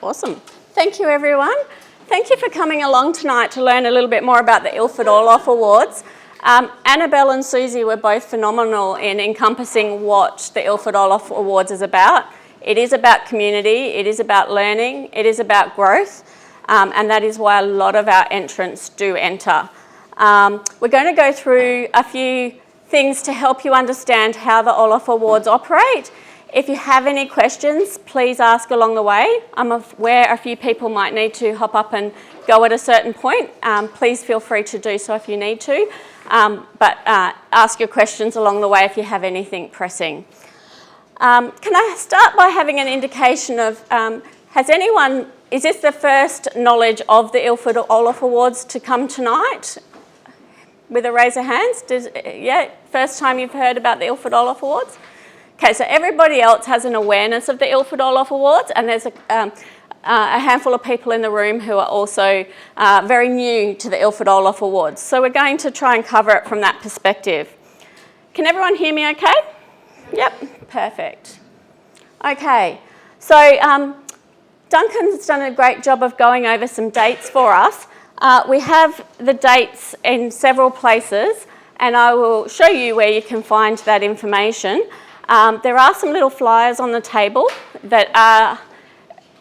Awesome. Thank you, everyone. Thank you for coming along tonight to learn a little bit more about the Ilford Orloff Awards. Annabelle and Susie were both phenomenal in encompassing what the Ilford Orloff Awards is about. It is about community, it is about learning, it is about growth, and that is why a lot of our entrants do enter. We're going to go through a few things to help you understand how the Orloff Awards operate. If you have any questions, please ask along the way. I'm aware a few people might need to hop up and go at a certain point. Please feel free to do so if you need to, but ask your questions along the way if you have anything pressing. Can I start by having an indication of, is this the first knowledge of the Ilford Orloff Awards to come tonight? With a raise of hands? First time you've heard about the Ilford Orloff Awards? Okay, so everybody else has an awareness of the Ilford Orloff Awards, and there's a handful of people in the room who are also very new to the Ilford Orloff Awards. So we're going to try and cover it from that perspective. Can everyone hear me okay? Yep, perfect. Okay, so Duncan's done a great job of going over some dates for us. We have the dates in several places, and I will show you where you can find that information. There are some little flyers on the table that are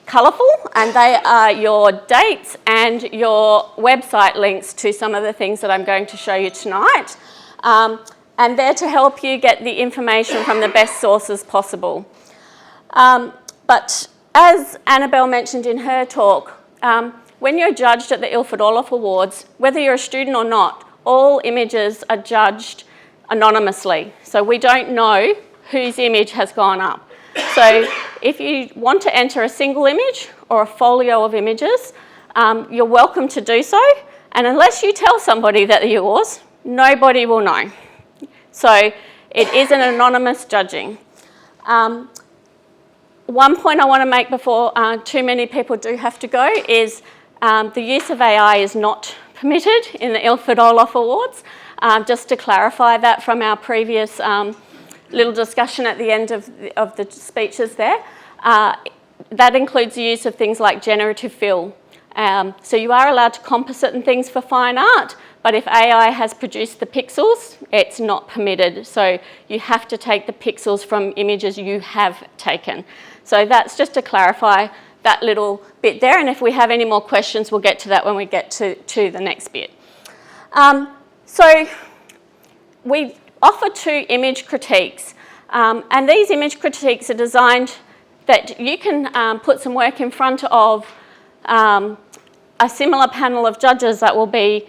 colourful, and they are your dates and your website links to some of the things that I'm going to show you tonight. And they're to help you get the information from the best sources possible. But as Annabelle mentioned in her talk, when you're judged at the Ilford Orloff Awards, whether you're a student or not, all images are judged anonymously. So we don't know whose image has gone up. So if you want to enter a single image or a folio of images, you're welcome to do so. And unless you tell somebody that they're yours, nobody will know. So it is an anonymous judging. One point I want to make before too many people do have to go is the use of AI is not permitted in the Ilford Orloff Awards. Just to clarify that from our previous little discussion at the end of the speeches there. That includes the use of things like generative fill. So you are allowed to composite and things for fine art, but if AI has produced the pixels, it's not permitted. So you have to take the pixels from images you have taken. So that's just to clarify that little bit there, and if we have any more questions, we'll get to that when we get to the next bit. So we offer 2 image critiques, and these image critiques are designed that you can put some work in front of a similar panel of judges that will be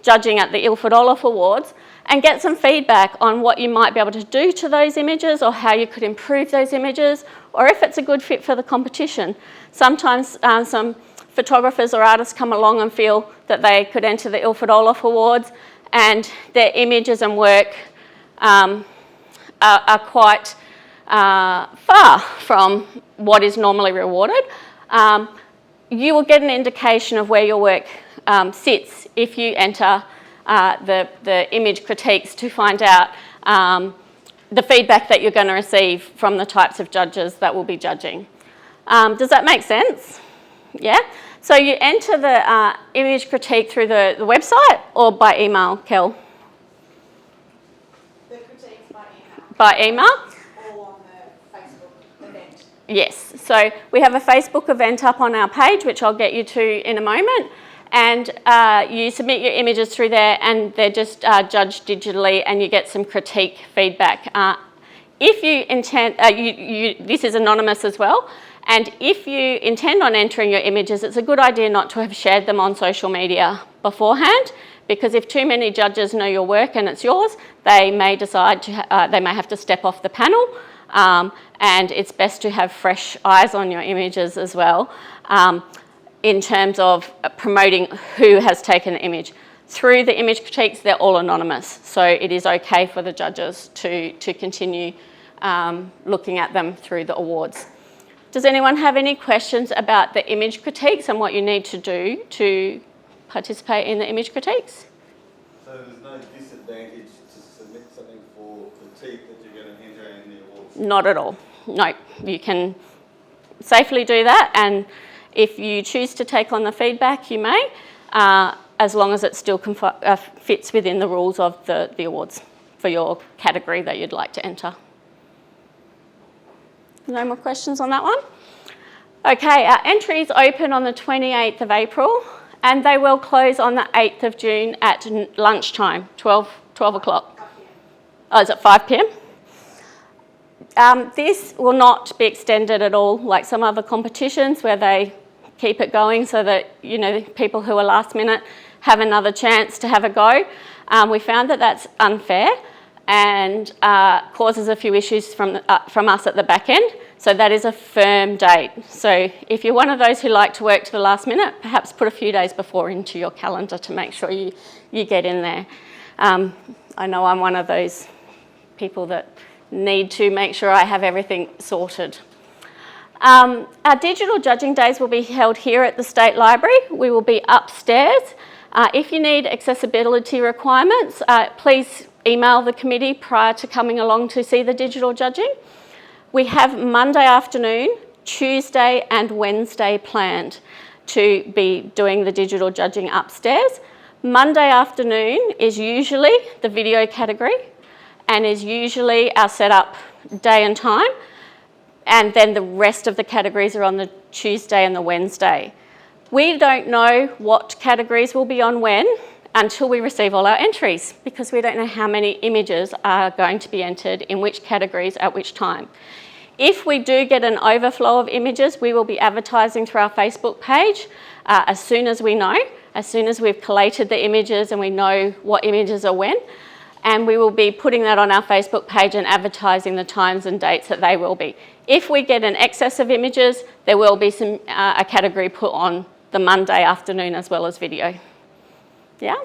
judging at the Ilford Orloff Awards and get some feedback on what you might be able to do to those images or how you could improve those images or if it's a good fit for the competition. Sometimes some photographers or artists come along and feel that they could enter the Ilford Orloff Awards and their images and work are quite far from what is normally rewarded. You will get an indication of where your work sits if you enter the image critiques to find out the feedback that you're going to receive from the types of judges that will be judging. Does that make sense? Yeah? So you enter the image critique through the website or by email, Kel? The critiques by email. By email? Or on the Facebook event. Yes. So we have a Facebook event up on our page, which I'll get you to in a moment. And you submit your images through there and they're just judged digitally and you get some critique feedback. If you intend, this is anonymous as well, and if you intend on entering your images, it's a good idea not to have shared them on social media beforehand, because if too many judges know your work and it's yours, they may decide to, they may have to step off the panel, and it's best to have fresh eyes on your images as well. In terms of promoting who has taken the image. Through the image critiques, they're all anonymous, so it is okay for the judges to continue looking at them through the awards. Does anyone have any questions about the image critiques and what you need to do to participate in the image critiques? So there's no disadvantage to submit something for critique that you're going to enter in the awards? Not at all. No, you can safely do that, and if you choose to take on the feedback, you may, as long as it still fits within the rules of the awards for your category that you'd like to enter. No more questions on that one? Okay, our entries open on the 28th of April, and they will close on the 8th of June at lunchtime, 12 o'clock. Oh, is it 5 p.m? This will not be extended at all, like some other competitions where they keep it going so that, you know, people who are last minute have another chance to have a go. We found that that's unfair and causes a few issues from us at the back end. So that is a firm date. So if you're one of those who like to work to the last minute, perhaps put a few days before into your calendar to make sure you get in there. I know I'm one of those people that need to make sure I have everything sorted. Our digital judging days will be held here at the State Library. We will be upstairs. If you need accessibility requirements, please email the committee prior to coming along to see the digital judging. We have Monday afternoon, Tuesday and Wednesday planned to be doing the digital judging upstairs. Monday afternoon is usually the video category and is usually our setup day and time, and then the rest of the categories are on the Tuesday and the Wednesday. We don't know what categories will be on when until we receive all our entries, because we don't know how many images are going to be entered in which categories at which time. If we do get an overflow of images, we will be advertising through our Facebook page as soon as we know, as soon as we've collated the images and we know what images are when, and we will be putting that on our Facebook page and advertising the times and dates that they will be. If we get an excess of images, there will be a category put on the Monday afternoon as well as video. Yeah?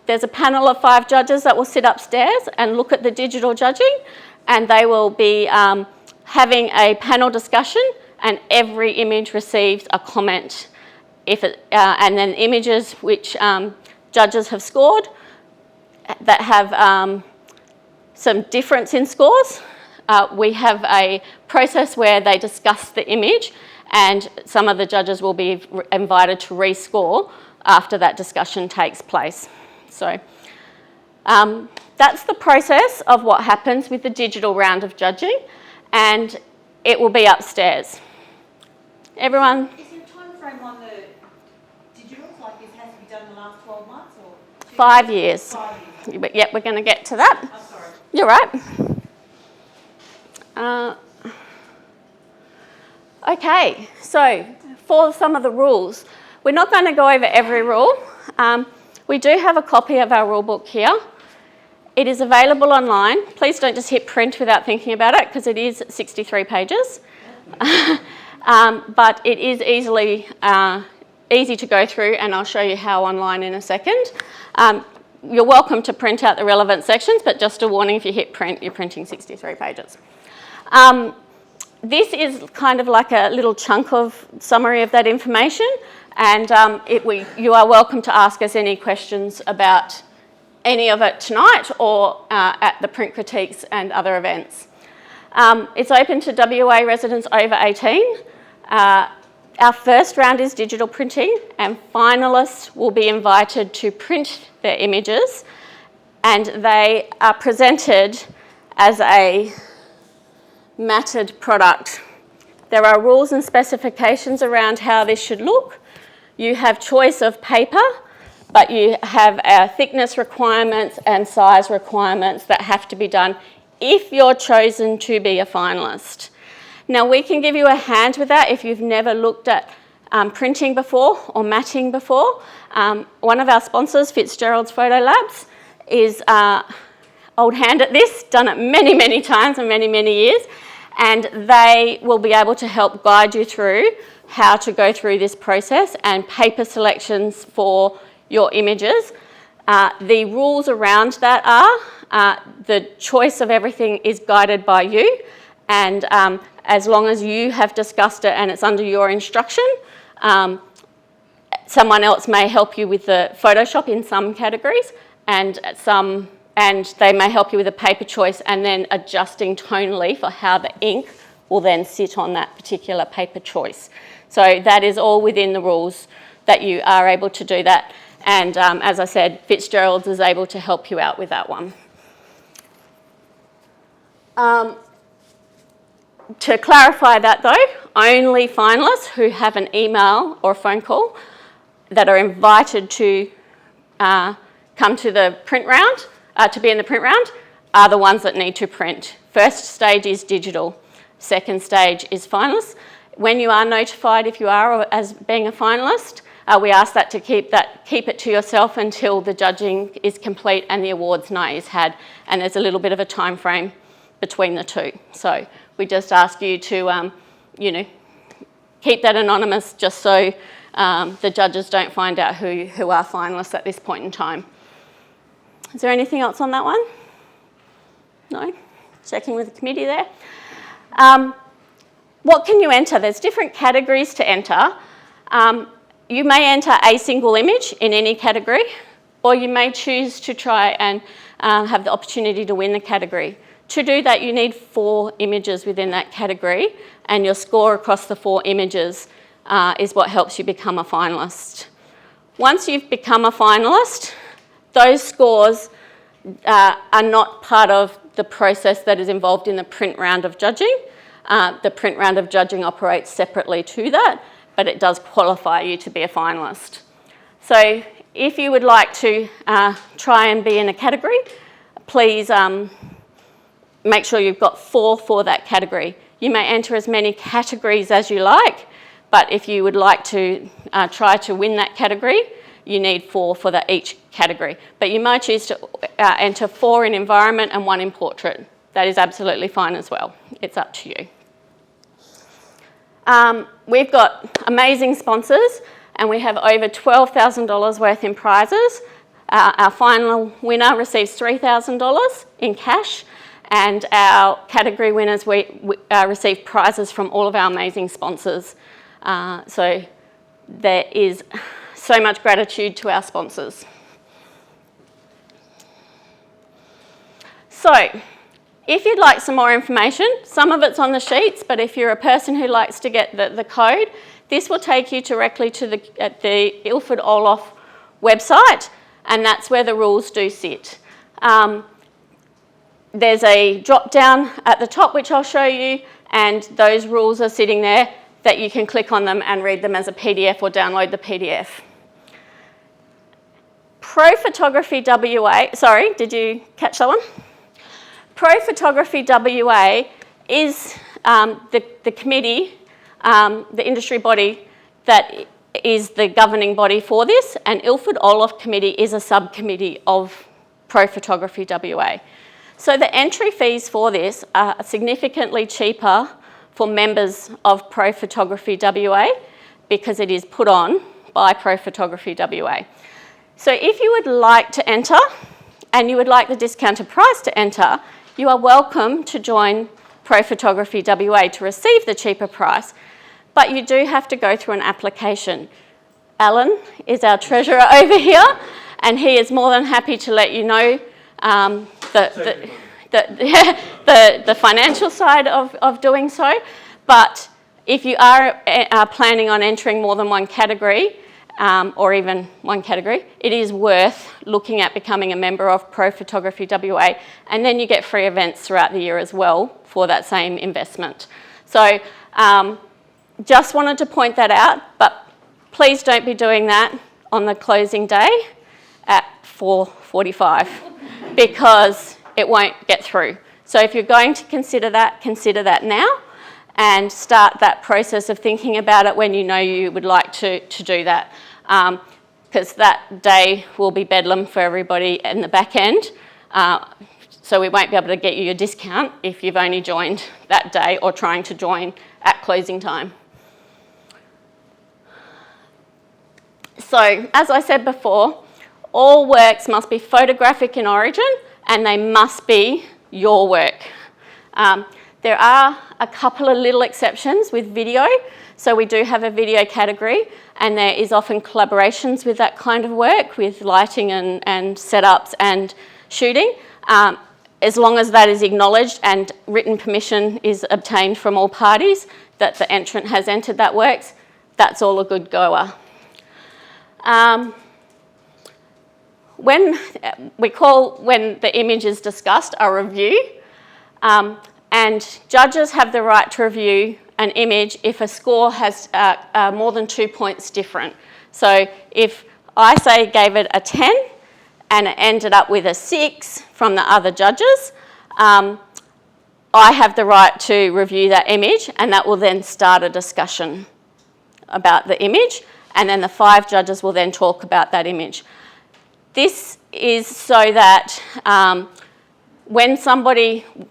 There's a panel of 5 judges that will sit upstairs and look at the digital judging, and they will be having a panel discussion, and every image receives a comment. And then images which judges have scored that have some difference in scores, we have a process where they discuss the image, and some of the judges will be invited to rescore after that discussion takes place. So that's the process of what happens with the digital round of judging, and it will be upstairs. Everyone? Is there a time frame on the digitals, like this has to be done in the last 12 months or 5 years. 5 years? But yep, we're going to get to that. I'm sorry. You're right. Okay, so for some of the rules, we're not going to go over every rule. We do have a copy of our rule book here. It is available online. Please don't just hit print without thinking about it, because it is 63 pages. But it is easy to go through, and I'll show you how online in a second. You're welcome to print out the relevant sections, but just a warning, if you hit print, you're printing 63 pages. This is kind of like a little chunk of summary of that information, and you are welcome to ask us any questions about any of it tonight or at the print critiques and other events. It's open to WA residents over 18. Our first round is digital printing, and finalists will be invited to print their images, and they are presented as a matted product. There are rules and specifications around how this should look. You have choice of paper, but you have thickness requirements and size requirements that have to be done if you're chosen to be a finalist. Now, we can give you a hand with that if you've never looked at printing before or matting before. One of our sponsors, Fitzgerald's Photo Labs, is old hand at this, done it many, many times and many, many years, and they will be able to help guide you through how to go through this process and paper selections for your images. The rules around that are the choice of everything is guided by you, and as long as you have discussed it and it's under your instruction, someone else may help you with the Photoshop in some categories, and they may help you with a paper choice and then adjusting tonally for how the ink will then sit on that particular paper choice. So that is all within the rules that you are able to do that. And as I said, Fitzgerald's is able to help you out with that one. To clarify that though, only finalists who have an email or a phone call that are invited to come to the print round, to be in the print round, are the ones that need to print. First stage is digital, second stage is finalists. When you are notified if you are as being a finalist, we ask that to keep it to yourself until the judging is complete and the awards night is had, and there's a little bit of a time frame between the two. So we just ask you to, keep that anonymous just so the judges don't find out who are finalists at this point in time. Is there anything else on that one? No? Checking with the committee there. What can you enter? There's different categories to enter. You may enter a single image in any category, or you may choose to try and have the opportunity to win the category. To do that, you need 4 images within that category, and your score across the 4 images is what helps you become a finalist. Once you've become a finalist, those scores are not part of the process that is involved in the print round of judging. The print round of judging operates separately to that, but it does qualify you to be a finalist. So if you would like to try and be in a category, please make sure you've got 4 for that category. You may enter as many categories as you like, but if you would like to try to win that category, you need 4 for each category. But you might choose to enter 4 in environment and 1 in portrait. That is absolutely fine as well. It's up to you. We've got amazing sponsors, and we have over $12,000 worth in prizes. Our final winner receives $3,000 in cash, and our category winners receive prizes from all of our amazing sponsors. So there is so much gratitude to our sponsors. So if you'd like some more information, some of it's on the sheets, but if you're a person who likes to get the code, this will take you directly to the Ilford Orloff website, and that's where the rules do sit. There's a drop down at the top which I'll show you, and those rules are sitting there that you can click on them and read them as a PDF or download the PDF. Pro Photography WA, sorry, did you catch that one? Pro Photography WA is the committee, the industry body that is the governing body for this, and Ilford Orloff Committee is a subcommittee of Pro Photography WA. So the entry fees for this are significantly cheaper for members of Pro Photography WA because it is put on by Pro Photography WA. So if you would like to enter and you would like the discounted price to enter, you are welcome to join Pro Photography WA to receive the cheaper price, but you do have to go through an application. Alan is our treasurer over here, and he is more than happy to let you know the financial side of doing so. But if you are planning on entering more than one category, or even one category, it is worth looking at becoming a member of Pro Photography WA, and then you get free events throughout the year as well for that same investment. So just wanted to point that out, but please don't be doing that on the closing day at 4:45 because it won't get through. So if you're going to consider that now and start that process of thinking about it when you know you would like to do that. Because that day will be bedlam for everybody in the back end. So we won't be able to get you your discount if you've only joined that day or trying to join at closing time. So as I said before, all works must be photographic in origin and they must be your work. There are a couple of little exceptions with video. So we do have a video category, and there is often collaborations with that kind of work, with lighting and setups and shooting. as long as that is acknowledged and written permission is obtained from all parties that the entrant has entered that works, that's all a good goer. When the image is discussed a review, and judges have the right to review an image if a score has more than 2 points different. So if I gave it a 10 and it ended up with a 6 from the other judges, I have the right to review that image, and that will then start a discussion about the image, and then the 5 judges will then talk about that image. This is so that when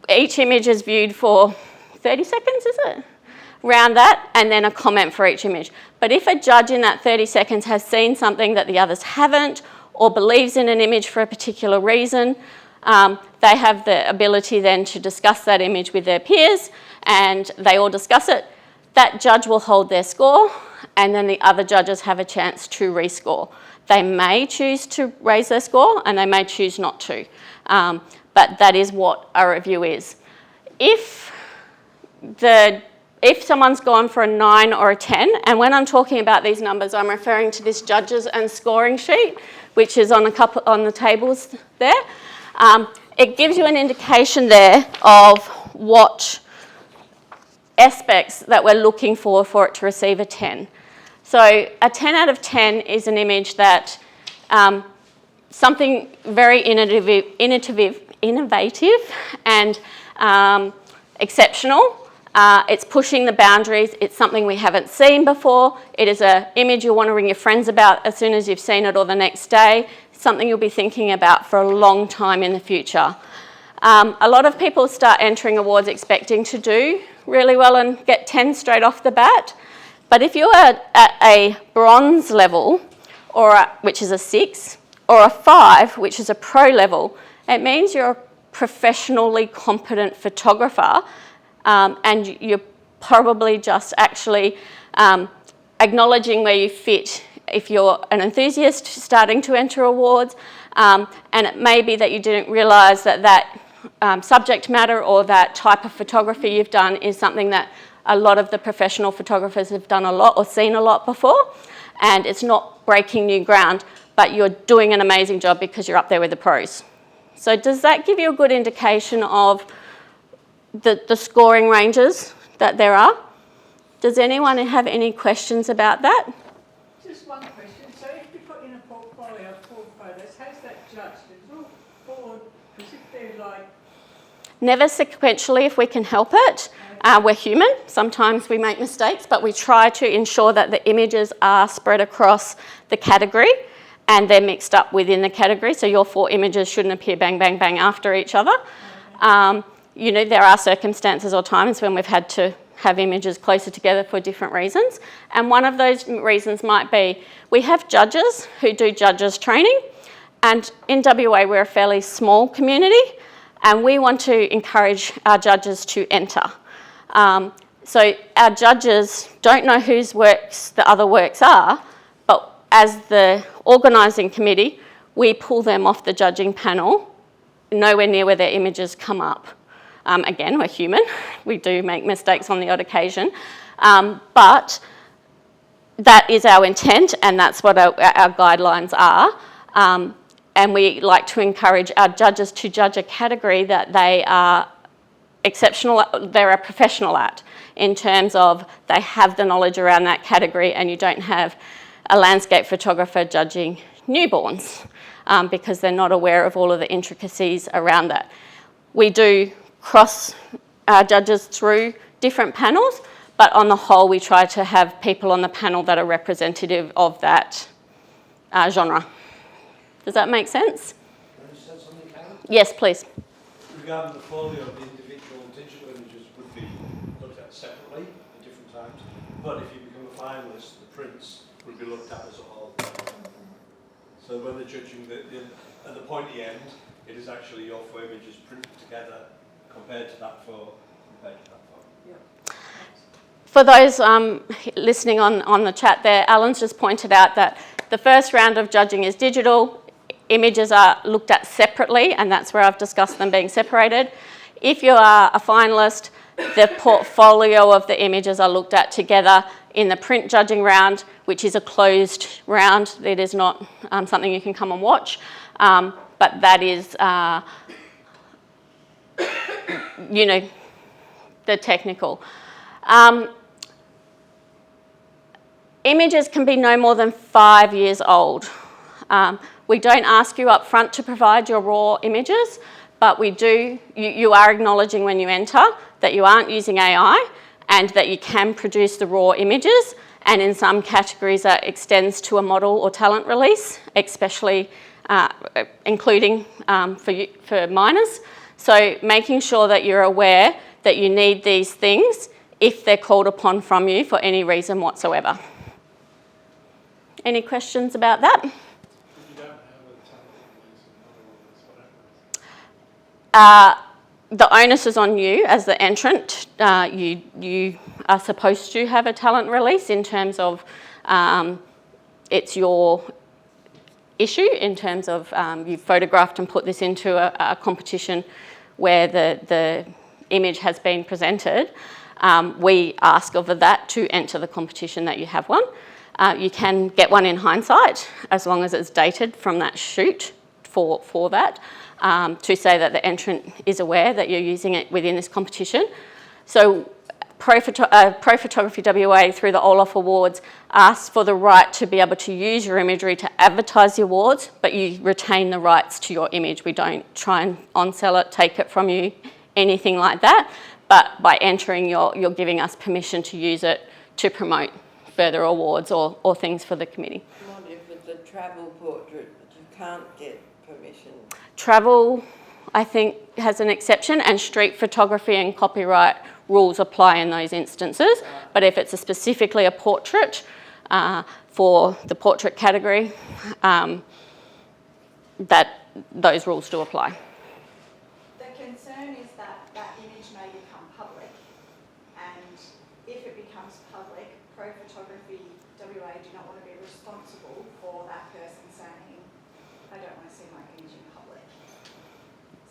each image is viewed for 30 seconds, is it? Around that, and then a comment for each image. But if a judge in that 30 seconds has seen something that the others haven't, or believes in an image for a particular reason, they have the ability then to discuss that image with their peers, and they all discuss it. That judge will hold their score, and then the other judges have a chance to rescore. They may choose to raise their score, and they may choose not to. But that is what a review is. If someone's gone for a 9 or a 10, and when I'm talking about these numbers, I'm referring to this judges and scoring sheet, which is on the tables there. It gives you an indication there of what aspects that we're looking for it to receive a 10. So a 10 out of 10 is an image that something very innovative and exceptional. It's pushing the boundaries. It's something we haven't seen before. It is an image you'll want to ring your friends about as soon as you've seen it or the next day. It's something you'll be thinking about for a long time in the future. A lot of people start entering awards expecting to do really well and get 10 straight off the bat. But if you're at a bronze level, which is a 6, or a 5, which is a pro level, it means you're a professionally competent photographer, and you're probably just actually acknowledging where you fit if you're an enthusiast starting to enter awards, and it may be that you didn't realise that subject matter or that type of photography you've done is something that a lot of the professional photographers have done a lot or seen a lot before, and it's not breaking new ground, but you're doing an amazing job because you're up there with the pros. So does that give you a good indication of the scoring ranges that there are? Does anyone have any questions about that? Just one question. So if you put in a portfolio of 4 photos, how's that judged? It's all forward, as if they're like... Never sequentially if we can help it. We're human. Sometimes we make mistakes, but we try to ensure that the images are spread across the category and they're mixed up within the category. So your 4 images shouldn't appear bang, bang, bang after each other. You know, there are circumstances or times when we've had to have images closer together for different reasons. And one of those reasons might be we have judges who do judges training, and in WA we're a fairly small community, and we want to encourage our judges to enter. So our judges don't know whose works the other works are, but as the organising committee, we pull them off the judging panel, nowhere near where their images come up. Again, we're human. We do make mistakes on the odd occasion, but that is our intent, and that's what our guidelines are. And we like to encourage our judges to judge a category that they are exceptional, they're a professional at, in terms of they have the knowledge around that category, and you don't have a landscape photographer judging newborns because they're not aware of all of the intricacies around that. We do cross judges through different panels, but on the whole we try to have people on the panel that are representative of that genre. Does that make sense? Can I just say something, Karen? Yes, please. Regarding the folio, the individual digital images would be looked at separately at different times, but if you become a finalist, the prints would be looked at as a whole. So when they're judging at the pointy end, it is actually your 4 images printed together compared to that 4. Yeah. For those listening on the chat there, Alan's just pointed out that the first round of judging is digital. images are looked at separately, and that's where I've discussed them being separated. If you are a finalist, the portfolio of the images are looked at together in the print judging round, which is a closed round. It is not something you can come and watch, but that is, you know, the technical. Images can be no more than 5 years old. We don't ask you up front to provide your raw images, but we do, you are acknowledging when you enter that you aren't using AI and that you can produce the raw images, and in some categories that extends to a model or talent release, especially including for minors. So making sure that you're aware that you need these things if they're called upon from you for any reason whatsoever. Any questions about that? If you don't have a talent release in what happens? The onus is on you as the entrant. You are supposed to have a talent release in terms of it's your issue in terms of you've photographed and put this into a competition where the image has been presented. We ask of that to enter the competition that you have one. You can get one in hindsight as long as it's dated from that shoot for that. To say that the entrant is aware that you're using it within this competition. So Pro Photography WA through the Orloff Awards asks for the right to be able to use your imagery to advertise the awards, but you retain the rights to your image. We don't try and on-sell it, take it from you, anything like that. But by entering, you're giving us permission to use it to promote further awards or things for the committee. What if it's a travel portrait that you can't get permission? Travel, I think, has an exception, and street photography and copyright rules apply in those instances. But if it's specifically a portrait for the portrait category, those rules do apply. The concern is that that image may become public, and if it becomes public, Pro Photography WA do not want to be responsible for that person saying, I don't want to see my image in public.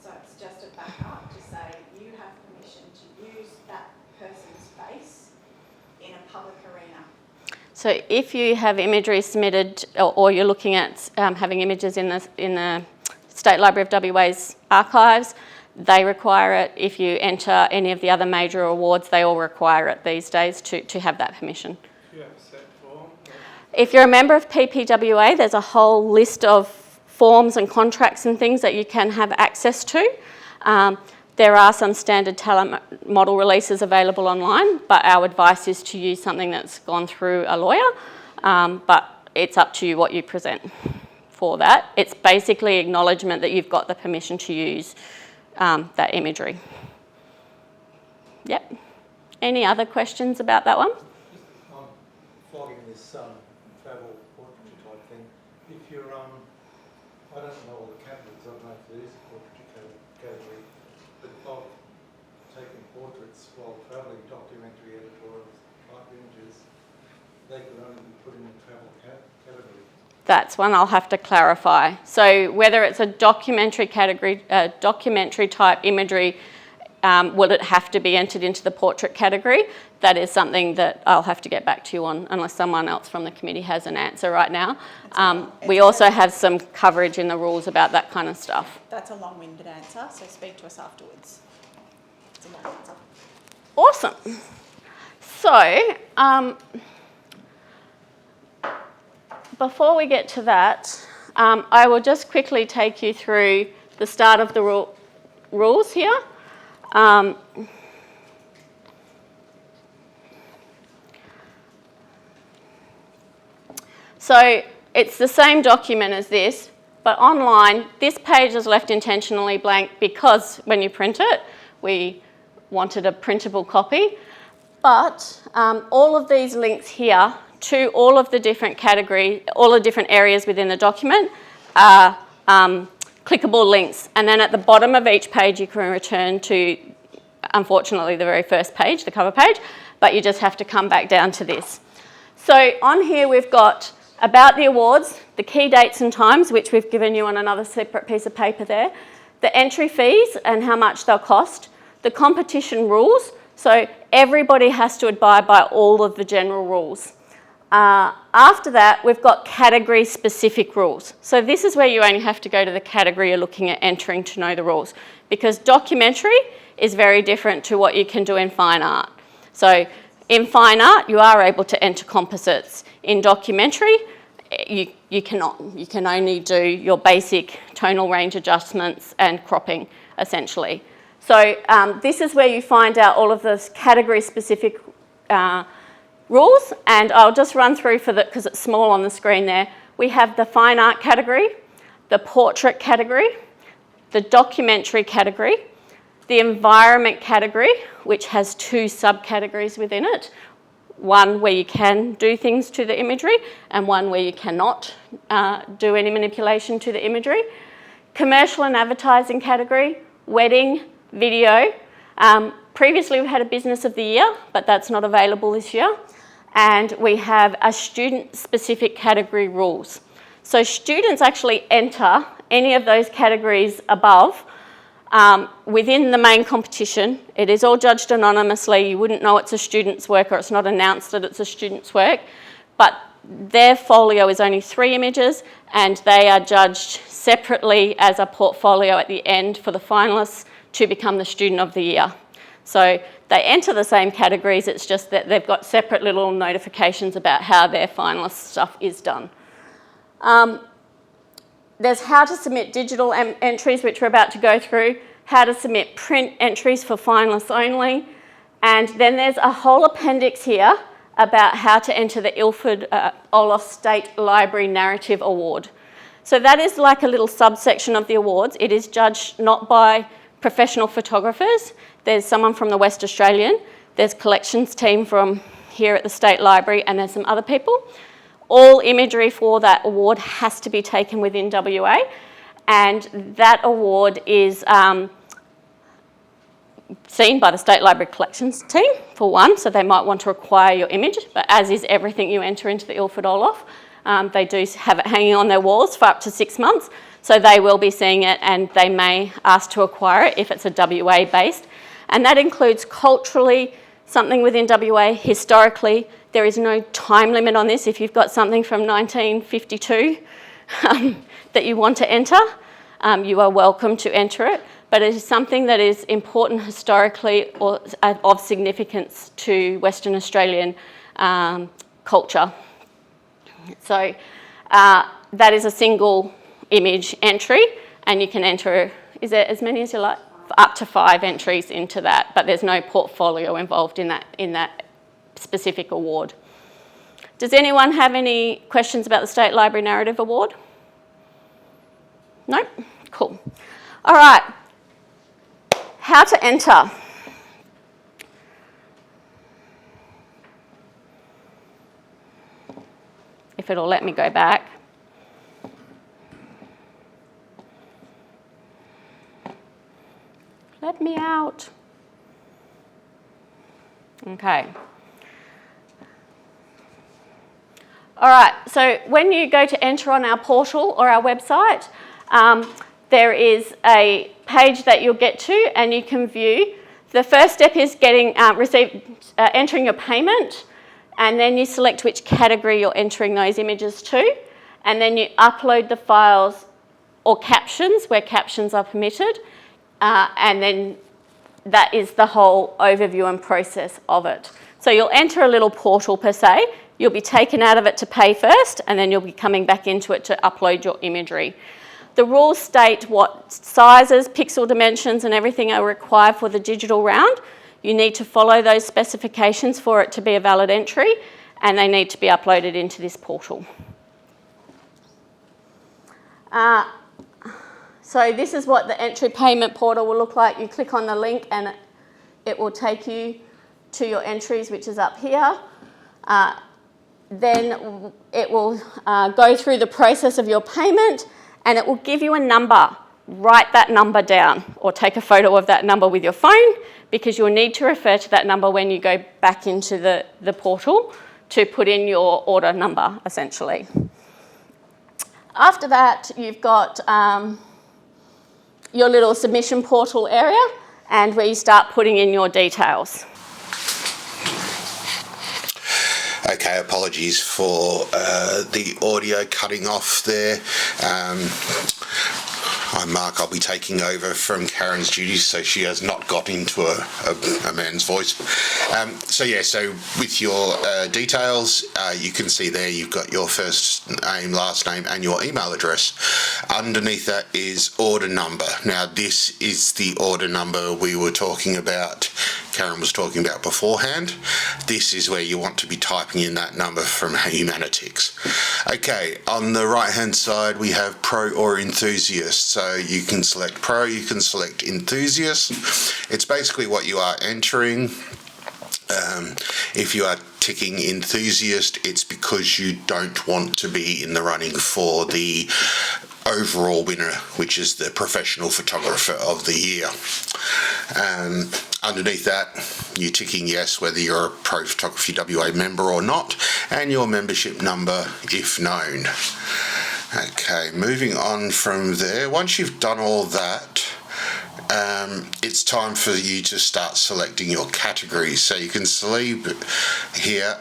So it's just a backup to say you have permission to use that person's face in a public arena. So if you have imagery submitted, or you're looking at having images in the State Library of WA's archives, they require it. If you enter any of the other major awards, they all require it these days to have that permission. Do you have a set form? If you're a member of PPWA, there's a whole list of forms and contracts and things that you can have access to. There are some standard talent model releases available online, but our advice is to use something that's gone through a lawyer, but it's up to you what you present for that. It's basically acknowledgement that you've got the permission to use that imagery. Yep. Any other questions about that one? I'm flogging this travel portraiture type thing. If you're, I don't know all the categories, I don't know if there is a portraiture category, but I've taken portraits while travelling, documentary, editorial type images, they could only be put in the travel category. That's one I'll have to clarify. So whether it's a documentary category, documentary type imagery, will it have to be entered into the portrait category? That is something that I'll have to get back to you on, unless someone else from the committee has an answer right now. We also have some coverage in the rules about that kind of stuff. That's a long-winded answer, so speak to us afterwards. It's a long answer. Awesome. So, before we get to that, I will just quickly take you through the start of the rules here. So it's the same document as this, but online, this page is left intentionally blank because when you print it, we wanted a printable copy. But all of these links here to all of the different categories, all the different areas within the document are clickable links. And then at the bottom of each page, you can return to, unfortunately, the very first page, the cover page, but you just have to come back down to this. So on here, we've got about the awards, the key dates and times, which we've given you on another separate piece of paper there, the entry fees and how much they'll cost, the competition rules, so everybody has to abide by all of the general rules. After that, we've got category-specific rules. So this is where you only have to go to the category you're looking at entering to know the rules, because documentary is very different to what you can do in fine art. So in fine art, you are able to enter composites. In documentary, you cannot. You can only do your basic tonal range adjustments and cropping, essentially. So this is where you find out all of those category-specific rules, and I'll just run through because it's small on the screen there. We have the fine art category, the portrait category, the documentary category, the environment category, which has 2 subcategories within it. One where you can do things to the imagery and one where you cannot do any manipulation to the imagery. Commercial and advertising category, wedding, video. Previously we've had a business of the year, but that's not available this year. And we have a student-specific category rules. So students actually enter any of those categories above within the main competition. It is all judged anonymously. You wouldn't know it's a student's work, or it's not announced that it's a student's work. But their folio is only 3 images, and they are judged separately as a portfolio at the end for the finalists to become the student of the year. So they enter the same categories, it's just that they've got separate little notifications about how their finalist stuff is done. There's how to submit digital entries, which we're about to go through, how to submit print entries for finalists only, and then there's a whole appendix here about how to enter the Ilford Orloff State Library Narrative Award. So that is like a little subsection of the awards. It is judged not by professional photographers. There's someone from the West Australian, there's collections team from here at the State Library, and there's some other people. All imagery for that award has to be taken within WA, and that award is seen by the State Library collections team, for one, so they might want to acquire your image, but as is everything you enter into the Ilford Orloff, they do have it hanging on their walls for up to 6 months, so they will be seeing it and they may ask to acquire it if it's a WA based. And that includes culturally, something within WA, historically. There is no time limit on this. If you've got something from 1952 that you want to enter, you are welcome to enter it. But it is something that is important historically or of significance to Western Australian culture. So that is a single image entry, and you can enter, is there as many as you like? Up to 5 entries into that, but there's no portfolio involved in that specific award. Does anyone have any questions about the State Library Narrative Award? No? Cool. All right. How to enter. If it'll let me go back. Let me out. Okay. All right, so when you go to enter on our portal or our website, there is a page that you'll get to and you can view. The first step is entering your payment, and then you select which category you're entering those images to, and then you upload the files or captions where captions are permitted. And then that is the whole overview and process of it. So you'll enter a little portal per se, you'll be taken out of it to pay first, and then you'll be coming back into it to upload your imagery. The rules state what sizes, pixel dimensions and everything are required for the digital round. You need to follow those specifications for it to be a valid entry, and they need to be uploaded into this portal. So this is what the entry payment portal will look like. You click on the link and it will take you to your entries, which is up here. Then it will go through the process of your payment, and it will give you a number. Write that number down or take a photo of that number with your phone, because you'll need to refer to that number when you go back into the portal to put in your order number, essentially. After that, you've got your little submission portal area and where you start putting in your details. Okay, apologies for the audio cutting off there. I'm Mark, I'll be taking over from Karen's duties, so she has not got into a man's voice. So with your details, you can see there you've got your first name, last name, and your email address. Underneath that is order number. Now, this is the order number we were talking about, Karen was talking about beforehand. This is where you want to be typing in that number from Humanitix. Okay, on the right hand side we have pro or enthusiast. So you can select pro, you can select enthusiast. It's basically what you are entering. If you are ticking enthusiast, it's because you don't want to be in the running for the overall winner, which is the professional photographer of the year. Underneath that, you're ticking yes whether you're a Pro Photography WA member or not, and your membership number if known. Okay, moving on from there, once you've done all that, it's time for you to start selecting your categories. So you can see here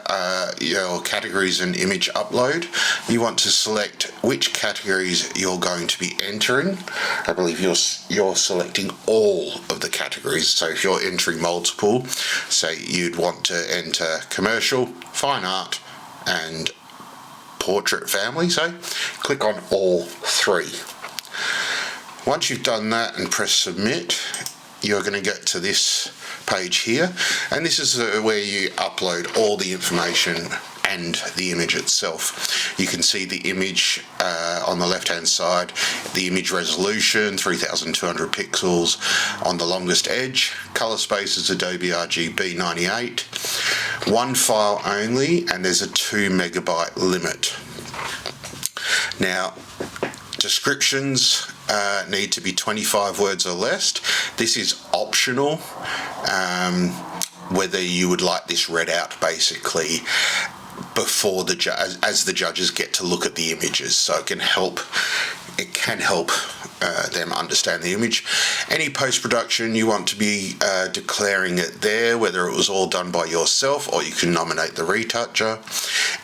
your categories and image upload. You want to select which categories you're going to be entering. I believe you're selecting all of the categories. So if you're entering multiple, say you'd want to enter commercial, fine art, and portrait family. So click on all three. Once you've done that and press submit, you're going to get to this page here, and this is where you upload all the information and the image itself. You can see the image on the left hand side, the image resolution 3200 pixels on the longest edge, color space is Adobe RGB 98, one file only, and there's a 2 megabyte limit. Now, descriptions need to be 25 words or less. This is optional, whether you would like this read out basically before as the judges get to look at the images, so it can help them understand the image. Any post-production you want to be declaring it there, whether it was all done by yourself or you can nominate the retoucher,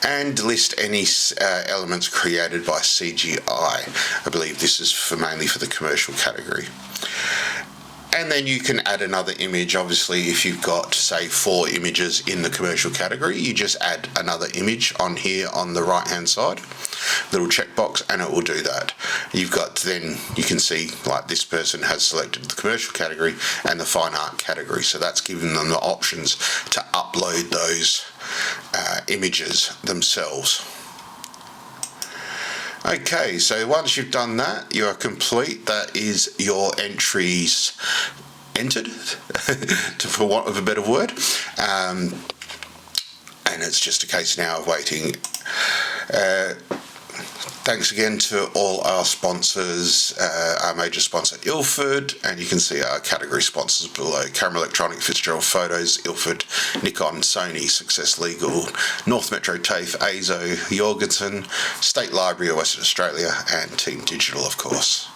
and list any elements created by CGI. I believe this is mainly for the commercial category. And then you can add another image. Obviously, if you've got, say, 4 images in the commercial category, you just add another image on here on the right-hand side, little checkbox, and it will do that. You've got, then you can see, like, this person has selected the commercial category and the fine art category, so that's giving them the options to upload those images themselves. Okay, so once you've done that, you are complete. That is your entries entered, for want of a better word. And it's just a case now of waiting. Thanks again to all our sponsors, our major sponsor Ilford, and you can see our category sponsors below: Camera Electronic, Fitzgerald Photos, Ilford, Nikon, Sony, Success Legal, North Metro TAFE, AZO, Jorgensen, State Library of Western Australia, and Team Digital, of course.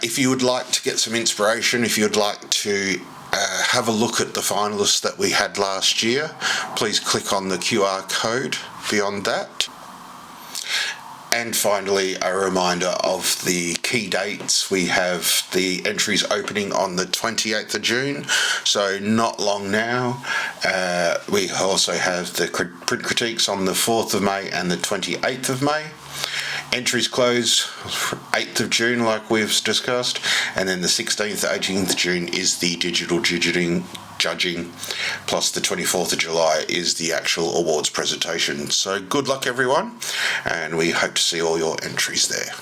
If you would like to get some inspiration, if you'd like to have a look at the finalists that we had last year, please click on the QR code beyond that. And finally, a reminder of the key dates. We have the entries opening on the 28th of June, so not long now. We also have the print critiques on the 4th of May and the 28th of May. Entries close 8th of June, like we've discussed, and then the 16th, 18th June is the digital judging, plus the 24th of July is the actual awards presentation. So good luck everyone, and we hope to see all your entries there.